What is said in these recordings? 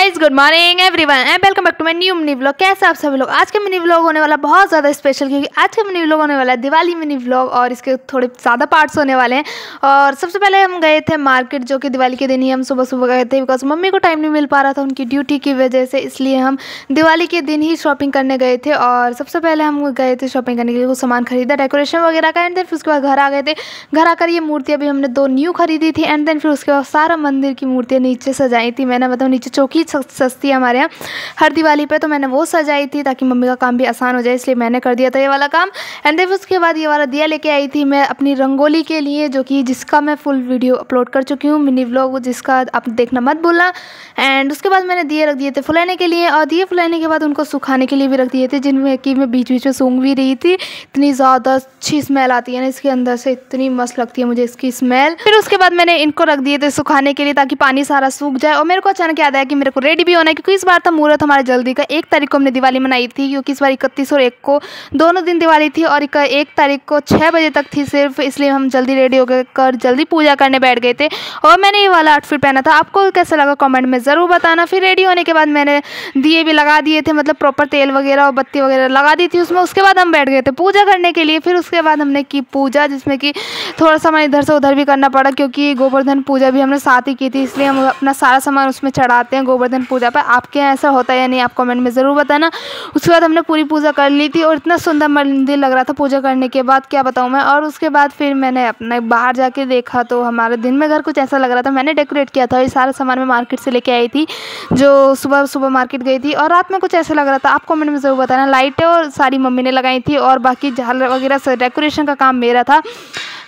Guys, good morning everyone and welcome back to my new mini vlog. कैसे आप सभी लोग। आज के मिनी व्लॉग होने वाला बहुत ज़्यादा स्पेशल, क्योंकि आज के मिनी व्लॉग होने वाला है दिवाली मिनी व्लॉग और इसके थोड़े ज़्यादा पार्ट्स होने वाले हैं। और सबसे पहले हम गए थे मार्केट, जो कि दिवाली के दिन ही हम सुबह सुबह गए थे, बिकॉज मम्मी को टाइम नहीं मिल पा रहा था उनकी ड्यूटी की वजह से, इसलिए हम दिवाली के दिन ही शॉपिंग करने गए थे। और सबसे पहले हम गए थे शॉपिंग करने के लिए, कुछ सामान खरीदा डेकोरेशन वगैरह का, एंड देन फिर उसके बाद घर आ गए थे। घर आकर ये मूर्तियाँ भी हमने 2 न्यू खरीदी थी, एंड देन फिर उसके बाद सारा मंदिर की मूर्तियाँ नीचे सजाई थी मैंने। मतलब नीचे चौकी सस्ती है हमारे यहाँ हर दिवाली पे, तो मैंने वो सजाई थी ताकि मम्मी का काम भी आसान हो जाए, इसलिए मैंने कर दिया था ये वाला काम। एंड देन उसके बाद ये वाला दिया लेके आई थी मैं अपनी रंगोली के लिए, जो कि जिसका मैं फुल वीडियो अपलोड कर चुकी हूँ मिनी व्लॉग, जिसका आप देखना मत भूलना। एंड उसके बाद मैंने दिए रख दिए थे फुलाने के लिए, और दिए फुलाने के बाद उनको सुखाने के लिए भी रख दिए थे, जिनमें कि मैं बीच बीच में सूंघ भी रही थी। इतनी ज़्यादा अच्छी स्मेल आती है ना इसके अंदर से, इतनी मस्त लगती है मुझे इसकी स्मेल। फिर उसके बाद मैंने इनको रख दिए थे सुखाने के लिए ताकि पानी सारा सूख जाए। और मेरे को अचानक याद आया कि मेरे को रेडी भी होना है, क्योंकि इस बार था मुहूर्त हमारे जल्दी का। 1 तारीख को हमने दिवाली मनाई थी, क्योंकि इस बार 31 और 1 को दोनों दिन दिवाली थी, और 1 तारीख को 6 बजे तक थी सिर्फ, इसलिए हम जल्दी रेडी हो कर जल्दी पूजा करने बैठ गए थे। और मैंने ये वाला आउटफिट पहना था, आपको कैसा लगा कमेंट में ज़रूर बताना। फिर रेडी होने के बाद मैंने दिए भी लगा दिए थे, मतलब प्रॉपर तेल वगैरह और बत्ती वगैरह लगा दी थी उसमें। उसके बाद हम बैठ गए थे पूजा करने के लिए। फिर उसके बाद हमने की पूजा, जिसमें कि थोड़ा सामान इधर से उधर भी करना पड़ा, क्योंकि गोवर्धन पूजा भी हमने साथ ही की थी, इसलिए हम अपना सारा सामान उसमें चढ़ाते हैं गोवर्धन पूजा पर। आपके यहाँ ऐसा होता है या नहीं, आप कमेंट में ज़रूर बताना। उसके बाद हमने पूरी पूजा कर ली थी, और इतना सुंदर मंदिर लग रहा था पूजा करने के बाद, क्या बताऊँ मैं। और उसके बाद फिर मैंने अपने बाहर जाके देखा तो हमारे दिन में घर कुछ ऐसा लग रहा था। मैंने डेकोरेट किया था, ये सारा सामान मैं मार्केट से लेके आई थी, जो सुबह सुबह मार्केट गई थी। और रात में कुछ ऐसा लग रहा था, आप कमेंट में ज़रूर बताना। लाइटें और सारी मम्मी ने लगाई थी, और बाकी झालर वगैरह से डेकोरेशन का काम मेरा था।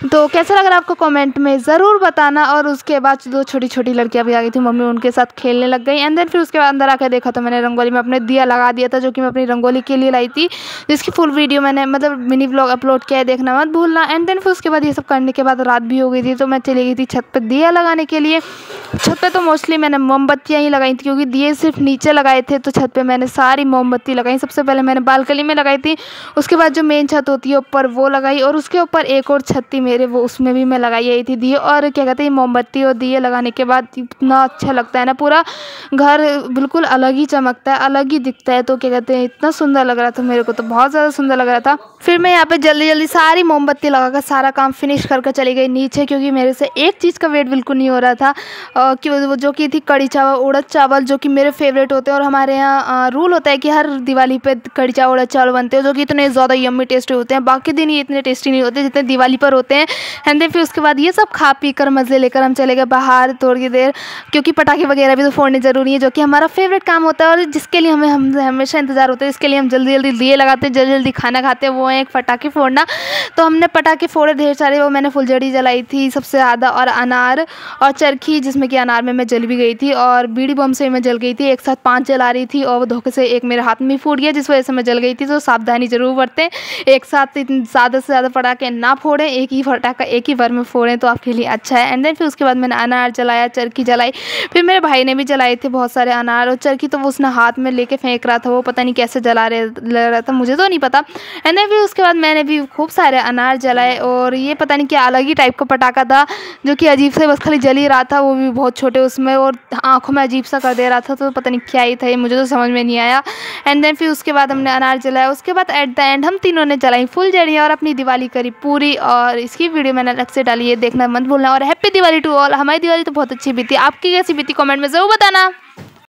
तो कैसा लग रहा है आपको कमेंट में ज़रूर बताना। और उसके बाद 2 छोटी छोटी लड़कियां भी आ गई थी, मम्मी उनके साथ खेलने लग गई। एंड देन फिर उसके बाद अंदर आकर देखा तो मैंने रंगोली में अपने दिया लगा दिया था, जो कि मैं अपनी रंगोली के लिए लाई थी, जिसकी फुल वीडियो मैंने मतलब मिनी व्लॉग अपलोड किया है, देखना मत भूलना। एंड देन फिर उसके बाद ये सब करने के बाद रात भी हो गई थी, तो मैं चली गई थी छत पर दिया लगाने के लिए। छत पे तो मोस्टली मैंने मोमबत्तियाँ ही लगाई थी, क्योंकि दिए सिर्फ नीचे लगाए थे, तो छत पे मैंने सारी मोमबत्ती लगाई। सबसे पहले मैंने बालकनी में लगाई थी, उसके बाद जो मेन छत होती है ऊपर वो लगाई, और उसके ऊपर एक और छत थी मेरे, वो उसमें भी मैं लगाई आई थी दिए। और क्या कहते हैं, मोमबत्ती और दिए लगाने के बाद इतना अच्छा लगता है ना, पूरा घर बिल्कुल अलग ही चमकता है, अलग ही दिखता है। तो क्या कहते हैं, इतना सुंदर लग रहा था, मेरे को तो बहुत ज़्यादा सुंदर लग रहा था। फिर मैं यहाँ पे जल्दी जल्दी सारी मोमबत्ती लगाकर सारा काम फिनिश करके चली गई नीचे, क्योंकि मेरे से एक चीज़ का वेट बिल्कुल नहीं हो रहा था, कि वो जो कि थी कड़ी चावल, उड़द चावल, जो कि मेरे फेवरेट होते हैं। और हमारे यहाँ रूल होता है कि हर दिवाली पे कड़ी चावल उड़द चावल बनते हैं, जो कि इतने ज़्यादा यम्मी टेस्टी होते हैं। बाकी दिन ये इतने टेस्टी नहीं होते जितने दिवाली पर होते हैं। एंड देन फिर उसके बाद ये सब खा पी कर मज़े लेकर हम चले गए बाहर थोड़ी देर, क्योंकि पटाखे वगैरह भी तो फोड़ने ज़रूरी है, जो कि हमारा फेवरेट काम होता है, और जिसके लिए हमें हमेशा इंतज़ार होता है। इसके लिए हम जल्दी जल्दी दिए लगाते हैं, जल्दी जल्दी खाना खाते हैं, वो है एक पटाखे फोड़ना। तो हमने पटाखे फोड़े ढेर सारे, वो मैंने फुलझड़ी जलाई थी सबसे ज़्यादा, और अनार और चरखी, जिसमें कि अनार में मैं जल भी गई थी, और बीड़ी बम से मैं जल गई थी। एक साथ 5 जला रही थी, और वो धोखे से एक मेरे हाथ में फूट गया, जिस वजह से मैं जल गई थी। तो सावधानी ज़रूर बरतें, एक साथ ज़्यादा से ज़्यादा पटाखे ना फोड़ें, एक ही पटाखा एक ही बार में फोड़ें तो आपके लिए अच्छा है। एंड देन फिर उसके बाद मैंने अनार जलाया, चरखी जलाई। फिर मेरे भाई ने भी जलाए थे बहुत सारे अनार और चरखी, तो वो उसने हाथ में लेके फेंक रहा था, वो पता नहीं कैसे जला रहा था, मुझे तो नहीं पता। एंड देन फिर उसके बाद मैंने भी खूब सारे अनार जलाए, और ये पता नहीं क्या अलग ही टाइप का पटाखा था, जो कि अजीब से बस खाली जल ही रहा था, वो भी बहुत छोटे उसमें, और आँखों में अजीब सा कर दे रहा था। तो पता नहीं क्या ही था ये, मुझे तो समझ में नहीं आया। एंड देन फिर उसके बाद हमने अनार जलाया। उसके बाद एट द एंड हम तीनों ने जलाई फुलझड़ियाँ और अपनी दिवाली करी पूरी। और इसकी वीडियो मैंने अलग से डाली है, देखना मत भूलना। और हैप्पी दिवाली टू ऑल। हमारी दिवाली तो बहुत अच्छी बीती, आपकी कैसी बीती कमेंट में ज़रूर बताना।